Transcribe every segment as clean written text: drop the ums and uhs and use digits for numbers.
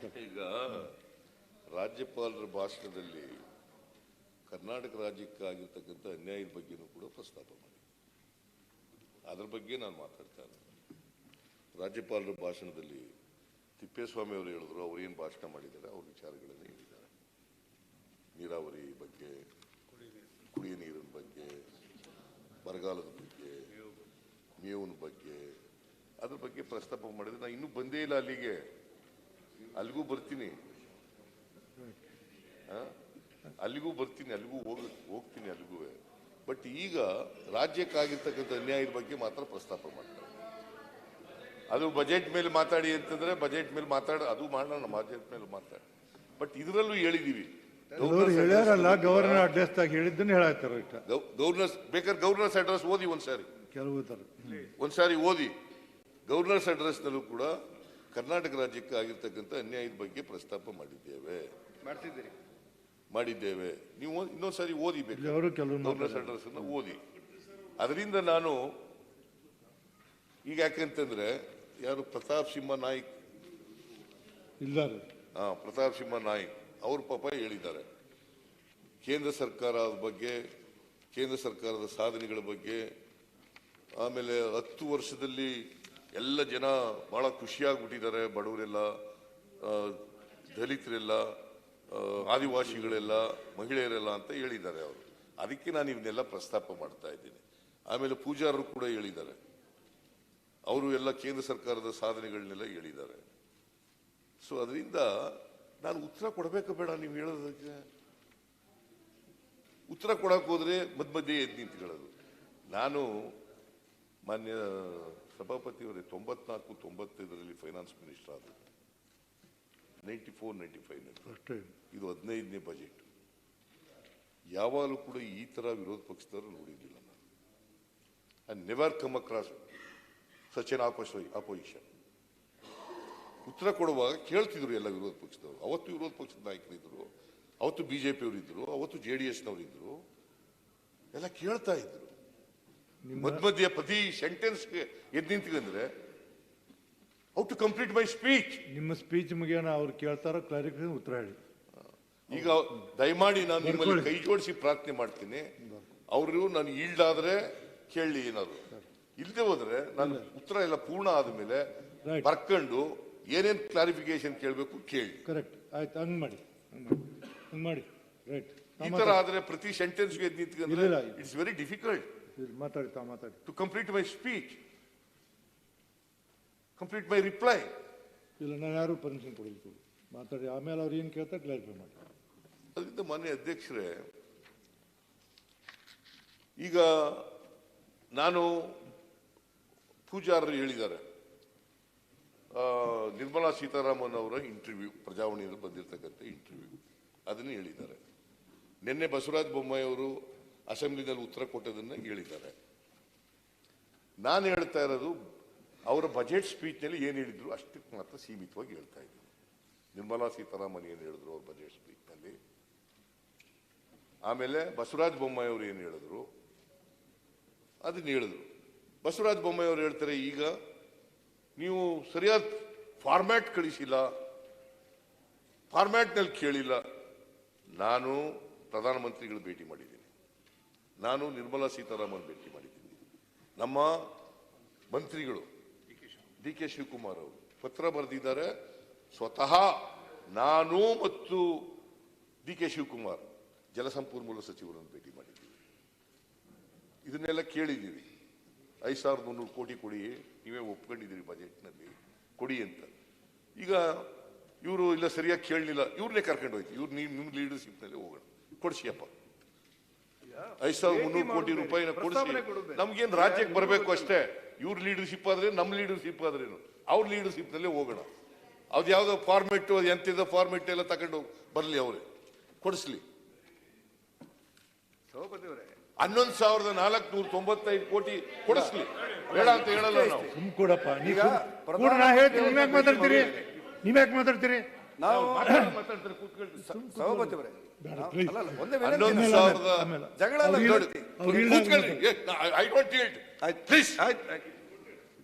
ಈಗ ರಾಜ್ಯಪಾಲರ ಭಾಷಣದಲ್ಲಿ ಕರ್ನಾಟಕ ರಾಜ್ಯಕ್ಕೆ ಆಗಿರ್ತಕ್ಕಂಥ ಅನ್ಯಾಯದ ಬಗ್ಗೆನೂ ಕೂಡ ಪ್ರಸ್ತಾಪ ಮಾಡಿ, ಅದರ ಬಗ್ಗೆ ನಾನು ಮಾತಾಡ್ತೇನೆ. ರಾಜ್ಯಪಾಲರ ಭಾಷಣದಲ್ಲಿ ತಿಪ್ಪೇಸ್ವಾಮಿ ಅವರು ಹೇಳಿದ್ರು, ಅವ್ರು ಏನು ಭಾಷಣ ಮಾಡಿದ್ದಾರೆ ಅವ್ರ ವಿಚಾರಗಳನ್ನು ಹೇಳಿದ್ದಾರೆ. ನೀರಾವರಿ ಬಗ್ಗೆ, ಕುಡಿಯ ನೀರಿನ ಬಗ್ಗೆ, ಬರಗಾಲದ ಬಗ್ಗೆ, ಮೇವಿನ ಬಗ್ಗೆ, ಅದ್ರ ಬಗ್ಗೆ ಪ್ರಸ್ತಾಪ ಮಾಡಿದ್ರೆ ನಾನು ಇನ್ನೂ ಬಂದೇ ಇಲ್ಲ ಅಲ್ಲಿಗೆ. ಅಲ್ಲಿಗೂ ಬರ್ತೀನಿ, ಅಲ್ಲಿಗೂ ಬರ್ತೀನಿ, ಅಲ್ಲಿಗೂ ಹೋಗ್ತೀನಿ ಅಲ್ಲಿಗೂ. ಬಟ್ ಈಗ ರಾಜ್ಯಕ್ಕಾಗಿರ್ತಕ್ಕಂಥ ಅನ್ಯಾಯದ ಬಗ್ಗೆ ಮಾತ್ರ ಪ್ರಸ್ತಾಪ ಮಾಡ್ತಾರೆ. ಅದು ಬಜೆಟ್ ಮೇಲೆ ಮಾತಾಡಿ ಅಂತಂದ್ರೆ ಬಜೆಟ್ ಮೇಲೆ ಅದು ಮಾಡೋಣ, ಬಜೆಟ್ ಮೇಲೆ ಮಾತಾಡಿ. ಬಟ್ ಇದರಲ್ಲೂ ಹೇಳಿದೀವಿ, ಗವರ್ನರ್ ಅಡ್ರೆಸ್ ಹೇಳಿದ್ದನ್ನು ಹೇಳಾಕ್ತಾರೆ. ಗವರ್ನರ್ಸ್ ಬೇಕಾದ್ರೆ ಗವರ್ನರ್ಸ್ ಅಡ್ರೆಸ್ ಓದಿ ಒಂದ್ಸಾರಿ ಓದಿ. ಗವರ್ನರ್ಸ್ ಅಡ್ರೆಸ್ ನಲ್ಲೂ ಕೂಡ ಕರ್ನಾಟಕ ರಾಜ್ಯಕ್ಕೆ ಆಗಿರ್ತಕ್ಕಂಥ ಅನ್ಯಾಯದ ಬಗ್ಗೆ ಪ್ರಸ್ತಾಪ ಮಾಡಿದ್ದೇವೆ. ನೀವು ಇನ್ನೊಂದ್ಸಾರಿ ಓದಿಬೇಕು ಗವರ್ನರ್ಸ್ ಅಡ್ರೆಸ್ ಅನ್ನ ಓದಿ. ಅದರಿಂದ ನಾನು ಈಗ ಯಾಕೆಂತಂದ್ರೆ ಯಾರು ಪ್ರತಾಪ್ ಸಿಂಹ ನಾಯ್ಕ್ ಇದ್ದಾರೆ, ಪ್ರತಾಪ್ ಸಿಂಹ ನಾಯ್ಕ್ ಅವರು ಪಾಪ ಹೇಳಿದ್ದಾರೆ ಕೇಂದ್ರ ಸರ್ಕಾರದ ಬಗ್ಗೆ, ಕೇಂದ್ರ ಸರ್ಕಾರದ ಸಾಧನೆಗಳ ಬಗ್ಗೆ. ಆಮೇಲೆ 10 ವರ್ಷದಲ್ಲಿ ಎಲ್ಲ ಜನ ಬಹಳ ಖುಷಿಯಾಗ್ಬಿಟ್ಟಿದ್ದಾರೆ, ಬಡವರೆಲ್ಲ, ದಲಿತರೆಲ್ಲ, ಆದಿವಾಸಿಗಳೆಲ್ಲ, ಮಹಿಳೆಯರೆಲ್ಲ ಅಂತ ಹೇಳಿದ್ದಾರೆ ಅವರು. ಅದಕ್ಕೆ ನಾನು ಇವನ್ನೆಲ್ಲ ಪ್ರಸ್ತಾಪ ಮಾಡ್ತಾ ಇದ್ದೀನಿ. ಆಮೇಲೆ ಪೂಜಾರರು ಕೂಡ ಹೇಳಿದ್ದಾರೆ, ಅವರು ಎಲ್ಲ ಕೇಂದ್ರ ಸರ್ಕಾರದ ಸಾಧನೆಗಳನ್ನೆಲ್ಲ ಹೇಳಿದ್ದಾರೆ. ಸೊ ಅದರಿಂದ ನಾನು ಉತ್ತರ ಕೊಡಬೇಕು ಬೇಡ? ನೀವು ಹೇಳೋದಕ್ಕೆ ಉತ್ತರ ಕೊಡಕ್ಕೆ ಹೋದ್ರೆ ಮಧ್ಯೆ ಎದ್ದು ನಿಂತ್ಕೊಳ್ಳೋದು. ನಾನು ಮಾನ್ಯ ಸಭಾಪತಿಯವರೇ 94-95 ಫೈನಾನ್ಸ್ ಮಿನಿಸ್ಟರ್ ಆದರು. 94-95 ಇದು 15ನೇ ಬಜೆಟ್. ಯಾವಾಗಲೂ ಕೂಡ ಈ ತರ ವಿರೋಧ ಪಕ್ಷದವರು ನೋಡಿರಲಿಲ್ಲ ನಾನು. I never come across such N opposition. ಉತ್ತರ ಕೊಡುವಾಗ ಕೇಳ್ತಿದ್ರು ಎಲ್ಲ ವಿರೋಧ ಪಕ್ಷದವರು. ಅವತ್ತು ವಿರೋಧ ಪಕ್ಷದ ನಾಯಕರಿದ್ರು, ಅವತ್ತು ಬಿಜೆಪಿಯವರು ಇದ್ರು, ಅವತ್ತು JDS-ನವರು ಇದ್ರು, ಎಲ್ಲ ಕೇಳ್ತಾ ಇದ್ರು. ಮಧ್ಯ ಪ್ರತಿ ಸೆಂಟೆನ್ಸ್ಗೆ ಎದ್ದು ನಿಂತ್ಕೊಂಡ್ರೆ how to complete my speech. ನಿಮ್ಮ ಸ್ಪೀಚ್ ಮುಗಿಯೋಣ, ಅವ್ರು ಕೇಳ್ತಾರೋ ಕ್ಲಾರಿಫಿಕೇಶನ್ ಉತ್ತರ ಹೇಳಿ. ಈಗ ದಯಮಾಡಿ ನಾನು ನಿಮ್ಮಲ್ಲಿ ಕೈ ಜೋಡಿಸಿ ಪ್ರಾರ್ಥನೆ ಮಾಡ್ತೀನಿ, ಅವರು ನಾನು ಈಲ್ಡ್ ಆದ್ರೆ ಕೇಳಿ, ಏನಾದ್ರು ಇಲ್ಲದೆ ಹೋದ್ರೆ ನಾನು ಉತ್ತರ ಎಲ್ಲ ಪೂರ್ಣ ಆದ್ಮೇಲೆ ಬರ್ಕೊಂಡು ಏನೇನ್ ಕ್ಲಾರಿಫಿಕೇಶನ್ ಕೇಳಬೇಕು ಕೇಳಿ. ಕರೆಕ್ಟ್, ಆಯ್ತು, ಹಂಗ್ ಮಾಡಿ. ರೈಟ್. ಈ ತರ ಆದ್ರೆ ಪ್ರತಿ ಸೆಂಟೆನ್ಸ್ಗೆ ಎದ್ದು ನಿಂತ್ಕೊಂಡ್ರೆ ಇಟ್ಸ್ ವೆರಿ ಡಿಫಿಕಲ್ಟ್ ಮಾತಾಡಿ to complete my speech, complete my reply. ಇಲ್ಲ, ನಾನು ಯಾರು ಪರ್ಮಿಷನ್ ಕೊಡಬೇಕು, ಮಾತಾಡಿ. ಆಮೇಲೆ ಅವ್ರು ಏನು ಕೇಳ್ತಾರೆ ಕ್ಲಾರಿಫೈ ಮಾಡಿ. ಅದರಿಂದ ಮಾನ್ಯ ಅಧ್ಯಕ್ಷರೇ, ಈಗ ನಾನು ಪೂಜಾರರು ಹೇಳಿದ್ದಾರೆ, ನಿರ್ಮಲಾ ಸೀತಾರಾಮನ್ ಅವರ ಇಂಟರ್ವ್ಯೂ, ಪ್ರಜಾವಾಣಿಯಲ್ಲಿ ಬಂದಿರತಕ್ಕಂಥ ಇಂಟರ್ವ್ಯೂ, ಅದನ್ನು ಹೇಳಿದ್ದಾರೆ. ನಿನ್ನೆ ಬಸವರಾಜ ಬೊಮ್ಮಾಯಿ ಅವರು ಅಸೆಂಬ್ಲಿನಲ್ಲಿ ಉತ್ತರ ಕೊಟ್ಟದನ್ನ ಹೇಳಿದ್ದಾರೆ. ನಾನು ಹೇಳ್ತಾ ಇರೋದು ಅವರ ಬಜೆಟ್ ಸ್ಪೀಚ್ನಲ್ಲಿ ಏನು ಹೇಳಿದ್ರು ಅಷ್ಟಕ್ಕೆ ಮಾತ್ರ ಸೀಮಿತವಾಗಿ ಹೇಳ್ತಾ ಇದ್ದೀನಿ. ನಿರ್ಮಲಾ ಸೀತಾರಾಮನ್ ಏನು ಹೇಳಿದ್ರು ಅವ್ರ ಬಜೆಟ್ ಸ್ಪೀಚ್ನಲ್ಲಿ, ಆಮೇಲೆ ಬಸವರಾಜ ಬೊಮ್ಮಾಯಿ ಅವರು ಏನು ಹೇಳಿದ್ರು ಅದನ್ನ ಹೇಳಿದ್ರು. ಬಸವರಾಜ ಬೊಮ್ಮಾಯಿ ಅವರು ಹೇಳ್ತಾರೆ, ಈಗ ನೀವು ಸರಿಯಾದ ಫಾರ್ಮ್ಯಾಟ್ ಕಳಿಸಿಲ್ಲ, ಫಾರ್ಮ್ಯಾಟ್ನಲ್ಲಿ ಕೇಳಿಲ್ಲ. ನಾನು ಪ್ರಧಾನಮಂತ್ರಿಗಳು ಭೇಟಿ ಮಾಡಿದ್ದೀನಿ, ನಾನು ನಿರ್ಮಲಾ ಸೀತಾರಾಮನ್ ಭೇಟಿ ಮಾಡಿದ್ದೀನಿ, ನಮ್ಮ ಮಂತ್ರಿಗಳು DK ಶಿವಕುಮಾರ್ ಅವರು ಪತ್ರ ಬರೆದಿದ್ದಾರೆ. ಸ್ವತಃ ನಾನು ಮತ್ತು DK ಶಿವಕುಮಾರ್ ಜಲಸಂಪನ್ಮೂಲ ಸಚಿವರನ್ನು ಭೇಟಿ ಮಾಡಿದ್ದೀವಿ. ಇದನ್ನೆಲ್ಲ ಕೇಳಿದ್ದೀವಿ. 5,300 ಕೋಟಿ ಕೊಡಿ, ನೀವೇ ಒಪ್ಕೊಂಡಿದ್ದೀರಿ ಬಜೆಟ್ನಲ್ಲಿ ಕೊಡಿ ಅಂತ. ಈಗ ಇವರು ಇಲ್ಲ ಸರಿಯಾಗಿ ಕೇಳಲಿಲ್ಲ, ಇವ್ರನ್ನೇ ಕರ್ಕೊಂಡು ಹೋಯ್ತು. ಇವ್ರು ನಿಮ್ಮ ಲೀಡರ್ಶಿಪ್ನಲ್ಲಿ ಹೋಗೋಣ, ಕೊಡಿಸಿಯಪ್ಪ 5,300 ಕೋಟಿ ರೂಪಾಯಿನ ಕೊಡಿಸಿ, ನಮ್ಗೇನು ರಾಜ್ಯಕ್ಕೆ ಬರಬೇಕು ಅಷ್ಟೇ. ಇವ್ರ ಲೀಡರ್ಶಿಪ್ ಆದ್ರೆ ನಮ್ಮ ಲೀಡರ್ಶಿಪ್ ಆದ್ರೇನು, ಅವ್ರ ಲೀಡರ್ಶಿಪ್ ನಲ್ಲೇ ಹೋಗೋಣ. ಅದು ಯಾವ್ದೋ ಫಾರ್ಮೆಟ್, ಎಂತಿದ್ದ ಫಾರ್ಮೆಟ್ ಎಲ್ಲ ತಗೊಂಡು ಬರ್ಲಿ, ಅವರೇ ಕೊಡಿಸ್ಲಿ. 11,495 ಕೋಟಿ ಕೊಡಿಸ್ಲಿ, ಬೇಡ ಅಂತ ಹೇಳಲ್ಲ ನಾವು. ಕೊಡಪ್ಪ, ನೀವ್ಯಾಕೆ ಮಾತಾಡ್ತೀರಿ? ನಾವು ಸಭಾಪತಿ ಅವರೇ, ಜಗಳ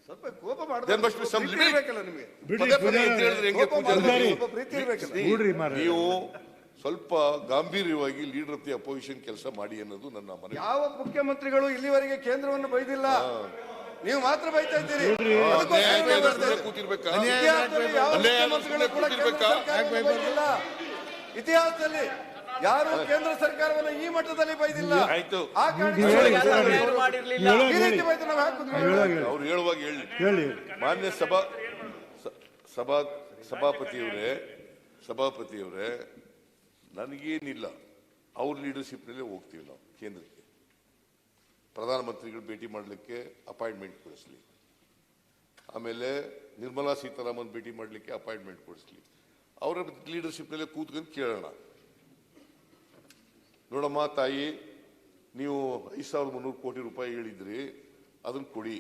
ಸ್ವಲ್ಪ ಕೋಪ ಮಾಡಿದ್ರೆ There must be some Preethi limit. ಇರ್ಬೇಕಲ್ಲ ನಿಮಗೆ. ಬಿಡಿ ಪದೇ ಪದೇ ಪೂಜಾರಿ ಎದ್ದು ಹೇಳಿದ್ರೆ ಹೆಂಗೆ ಕೋಪ ಪೂಜಾರಿ? ಮಾಡಿದ್ರೆ ಸ್ವಲ್ಪ ಪ್ರೀತಿ ಇರ್ಬೇಕಲ್ಲ. ನೋಡ್ರಿ ಮಾರ್ರೆ. ನೀವು ಸ್ವಲ್ಪ ಗಾಂಭೀರ್ಯವಾಗಿ ಲೀಡರ್ ಆಫ್ ದಿ ಅಪೋಸಿಷನ್ ಕೆಲಸ ಮಾಡಿ ಅನ್ನೋದು ನನ್ನ ಮನವಿ. ಯಾವ ಮುಖ್ಯಮಂತ್ರಿಗಳು ಇಲ್ಲಿವರೆಗೆ ಕೇಂದ್ರವನ್ನು ಬೈದಿಲ್ಲ, ನೀವು ಮಾತ್ರ ಬೈತಾ ಇದ್ದೀರಿ. ಅನ್ಯಾಯ ಅದಕ್ಕೋಸ್ಕರ ಆಗಿ ನಾವು ಬೆಳೆದ್ರೆ ಹೇಳ್ತೇವೆ. ಕೂತಿರ್ಬೇಕಾ? ಇತಿಹಾಸದಲ್ಲಿ ಯಾವ ಅನ್ಯಾಯ ಆಗಿ ಮುಖ್ಯಮಂತ್ರಿಗಳು ಕೂಡ ಕೇಂದ್ರ ಕೂತಿರ್ಬೇಕಾ? ಸರ್ಕಾರವನ್ನು ಬೈದಿಲ್ಲ. ಇತಿಹಾಸದಲ್ಲಿ ಯಾರು ಕೇಂದ್ರ ಸರ್ಕಾರವನ್ನು ಈ ಮಟ್ಟದಲ್ಲಿ ಬೈದಿಲ್ಲ. ಆಯ್ತು. ಆ ಕಾರಣಕ್ಕೆ ನೀವು ಹೇಳಿ, ಯಾರು ಹೇಳಿ. ಮಾಡಿರ್ಲಿಲ್ಲ. ಹೇಳಿ, ಈ ರೀತಿ ಹೇಳಿ. ಬೈದು ನಾವು ಯಾಕೆ ಕೂತ್ಕೊಳ್ಳೋದು? ಹೇಳಿ. ಅವ್ರು ಹೇಳುವಾಗ ಹೇಳಿ. ಹೇಳಿ ಮಾನ್ಯ ಸಭಾಪತಿಯವರೇ ನನಗೇನಿಲ್ಲ, ಅವ್ರ ಲೀಡರ್ಶಿಪ್ನಲ್ಲೇ ಹೋಗ್ತೀವಿ ನಾವು ಕೇಂದ್ರಕ್ಕೆ. ಪ್ರಧಾನಮಂತ್ರಿಗಳು ಭೇಟಿ ಮಾಡಲಿಕ್ಕೆ ಅಪಾಯಿಂಟ್ಮೆಂಟ್ ಕೊಡಿಸ್ಲಿ, ಆಮೇಲೆ ನಿರ್ಮಲಾ ಸೀತಾರಾಮನ್ ಭೇಟಿ ಮಾಡಲಿಕ್ಕೆ ಅಪಾಯಿಂಟ್ಮೆಂಟ್ ಕೊಡಿಸ್ಲಿ, ಅವರ ಲೀಡರ್ಶಿಪ್ನಲ್ಲೇ ಕೂತ್ಕೊಂಡು ಕೇಳೋಣ. ನೋಡಮ್ಮ ತಾಯಿ, ನೀವು 5,300 ಕೋಟಿ ರೂಪಾಯಿ ಹೇಳಿದ್ರಿ, ಅದನ್ನ ಕೊಡಿ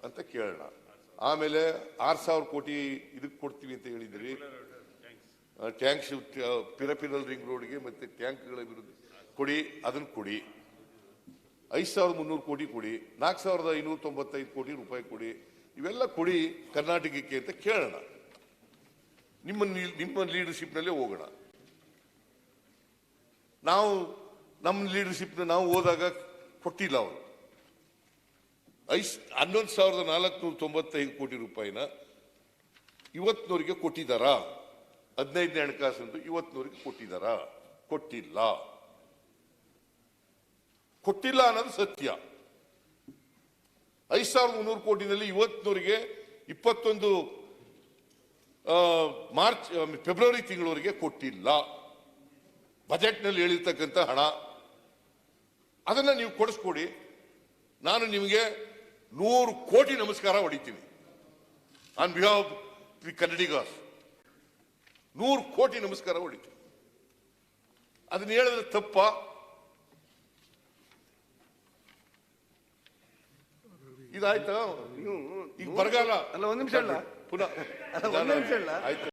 ಅಂತ ಕೇಳೋಣ. ಆಮೇಲೆ 6,000 ಕೋಟಿ ಇದಕ್ಕೆ ಕೊಡ್ತೀವಿ ಅಂತ ಹೇಳಿದ್ರಿ, ಟ್ಯಾಂಕ್ಸ್ ಪಿರಪಿರಲ್ ರಿಂಗ್ ರೋಡ್ಗೆ ಮತ್ತೆ ಟ್ಯಾಂಕ್ಗಳ ವಿರುದ್ಧ ಕೊಡಿ, ಅದನ್ನು ಕೊಡಿ. 5,300 ಕೋಟಿ ಕೊಡಿ, 4,595 ಕೋಟಿ ರೂಪಾಯಿ ಕೊಡಿ, ಇವೆಲ್ಲ ಕೊಡಿ ಕರ್ನಾಟಕಕ್ಕೆ ಅಂತ ಕೇಳೋಣ. ನಿಮ್ಮ ಲೀಡರ್ಶಿಪ್ನಲ್ಲೇ ಹೋಗೋಣ. ನಾವು ನಮ್ಮ ಲೀಡರ್ಶಿಪ್ನ ನಾವು ಹೋದಾಗ ಕೊಟ್ಟಿಲ್ಲ ಅವರು. 11,495 ಕೋಟಿ ರೂಪಾಯಿನ ಇವತ್ತಿನವರಿಗೆ ಕೊಟ್ಟಿದ್ದಾರಾ? 15ನೇ ಹಣಕಾಸು ಇವತ್ತಿನವರಿಗೆ ಕೊಟ್ಟಿದ್ದಾರಾ? ಕೊಟ್ಟಿಲ್ಲ. ಕೊಟ್ಟಿಲ್ಲ ಅನ್ನೋದು ಸತ್ಯ. 5,300 ಕೋಟಿನಲ್ಲಿ ಇವತ್ತಿನವರಿಗೆ 21 ಮಾರ್ಚ್ ಫೆಬ್ರವರಿ ತಿಂಗಳವರೆಗೆ ಕೊಟ್ಟಿಲ್ಲ. ಬಜೆಟ್ನಲ್ಲಿ ಹೇಳಿರ್ತಕ್ಕಂಥ ಹಣ ಅದನ್ನ ನೀವು ಕೊಡಿಸ್ಕೊಡಿ, ನಾನು ನಿಮಗೆ 100 ಕೋಟಿ ನಮಸ್ಕಾರ ಹೊಡಿತೀನಿ ಆನ್ ಬಿಹಾಫ್ ದಿ ಕನ್ನಡಿಗರ್ಸ್. 100 ಕೋಟಿ ನಮಸ್ಕಾರ ಹೊಡಿತೀನಿ. ಅದನ್ನ ಹೇಳಿದ್ರೆ ತಪ್ಪ? ಇದಾಯ್ತಾ? ಈಗ ಬರಗಾಲ ಅಲ್ಲ, ಒಂದ್ ನಿಮಿಷ ಅಲ್ಲ. ಪುನಃ ಒಂದ್ ನಿಮಿಷ ಅಲ್ಲ. ಆಯ್ತು.